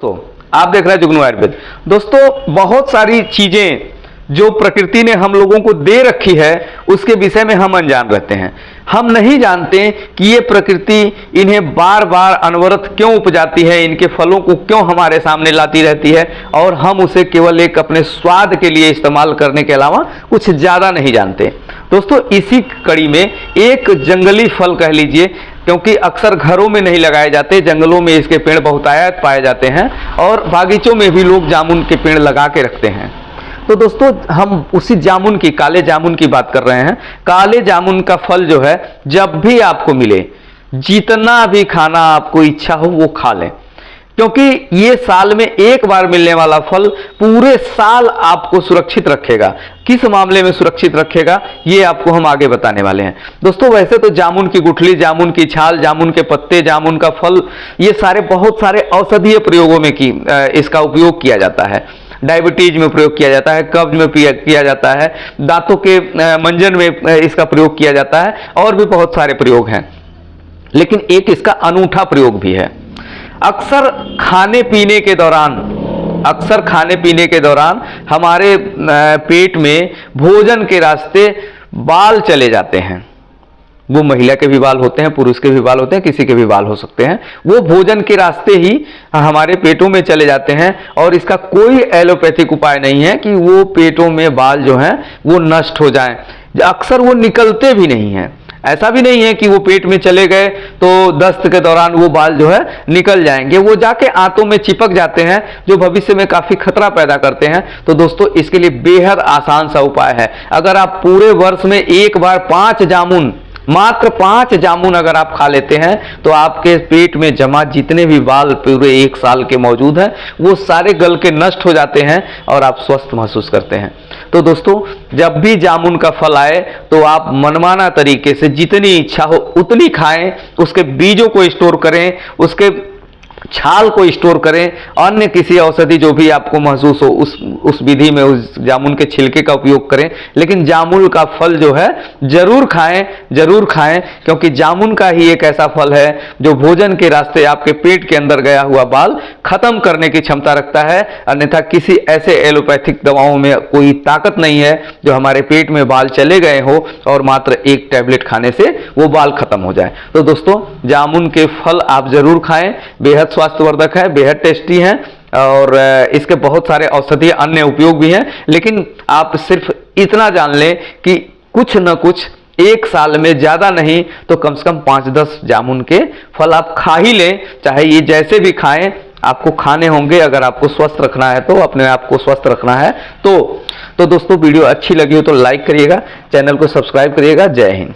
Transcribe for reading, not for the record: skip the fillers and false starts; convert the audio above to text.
तो आप देख रहे हैं जुगनू आयुर्वेद। दोस्तों, बहुत सारी चीजें जो प्रकृति ने हम लोगों को दे रखी है उसके विषय में हम अनजान रहते हैं। हम नहीं जानते कि ये प्रकृति इन्हें बार बार अनवरत क्यों उपजाती है, इनके फलों को क्यों हमारे सामने लाती रहती है, और हम उसे केवल एक अपने स्वाद के लिए इस्तेमाल करने के अलावा कुछ ज्यादा नहीं जानते। दोस्तों, इसी कड़ी में एक जंगली फल कह लीजिए, क्योंकि अक्सर घरों में नहीं लगाए जाते, जंगलों में इसके पेड़ बहुतायत पाए जाते हैं और बागीचों में भी लोग जामुन के पेड़ लगा के रखते हैं। तो दोस्तों, हम उसी जामुन की, काले जामुन की बात कर रहे हैं। काले जामुन का फल जो है, जब भी आपको मिले, जितना भी खाना आपको इच्छा हो वो खा लें, क्योंकि ये साल में एक बार मिलने वाला फल पूरे साल आपको सुरक्षित रखेगा। किस मामले में सुरक्षित रखेगा ये आपको हम आगे बताने वाले हैं। दोस्तों, वैसे तो जामुन की गुठली, जामुन की छाल, जामुन के पत्ते, जामुन का फल, ये सारे बहुत सारे औषधीय प्रयोगों में इसका उपयोग किया जाता है। डायबिटीज में प्रयोग किया जाता है, कब्ज में किया जाता है, दांतों के मंजन में इसका प्रयोग किया जाता है, और भी बहुत सारे प्रयोग हैं। लेकिन एक इसका अनूठा प्रयोग भी है। अक्सर खाने पीने के दौरान हमारे पेट में भोजन के रास्ते बाल चले जाते हैं। वो महिला के भी बाल होते हैं, पुरुष के भी बाल होते हैं, किसी के भी बाल हो सकते हैं। वो भोजन के रास्ते ही हमारे पेटों में चले जाते हैं, और इसका कोई एलोपैथिक उपाय नहीं है कि वो पेटों में बाल जो हैं वो नष्ट हो जाएं। अक्सर वो निकलते भी नहीं हैं। ऐसा भी नहीं है कि वो पेट में चले गए तो दस्त के दौरान वो बाल जो है निकल जाएंगे, वो जाके आंतों में चिपक जाते हैं, जो भविष्य में काफी खतरा पैदा करते हैं। तो दोस्तों, इसके लिए बेहद आसान सा उपाय है। अगर आप पूरे वर्ष में एक बार मात्र 5 जामुन अगर आप खा लेते हैं, तो आपके पेट में जमा जितने भी बाल पूरे एक साल के मौजूद हैं वो सारे गल के नष्ट हो जाते हैं और आप स्वस्थ महसूस करते हैं। तो दोस्तों, जब भी जामुन का फल आए तो आप मनमाना तरीके से जितनी इच्छा हो उतनी खाएं, उसके बीजों को स्टोर करें, उसके छाल को स्टोर करें, अन्य किसी औषधि जो भी आपको महसूस हो उस विधि में उस जामुन के छिलके का उपयोग करें। लेकिन जामुन का फल जो है जरूर खाएं, क्योंकि जामुन का ही एक ऐसा फल है जो भोजन के रास्ते आपके पेट के अंदर गया हुआ बाल खत्म करने की क्षमता रखता है। अन्यथा किसी ऐसे एलोपैथिक दवाओं में कोई ताकत नहीं है जो हमारे पेट में बाल चले गए हो और मात्र एक टैबलेट खाने से वो बाल खत्म हो जाए। तो दोस्तों, जामुन के फल आप जरूर खाएं, बेहद स्वास्थ्यवर्धक है, बेहद टेस्टी है, और इसके बहुत सारे औषधीय अन्य उपयोग भी हैं। लेकिन आप सिर्फ इतना जान लें कि कुछ न कुछ एक साल में, ज्यादा नहीं तो कम से कम 5-10 जामुन के फल आप खा ही लें। चाहे ये जैसे भी खाएं, आपको खाने होंगे। अगर आपको स्वस्थ रखना है, तो अपने आप को स्वस्थ रखना है तो दोस्तों, वीडियो अच्छी लगी हो तो लाइक करिएगा, चैनल को सब्सक्राइब करिएगा। जय हिंद।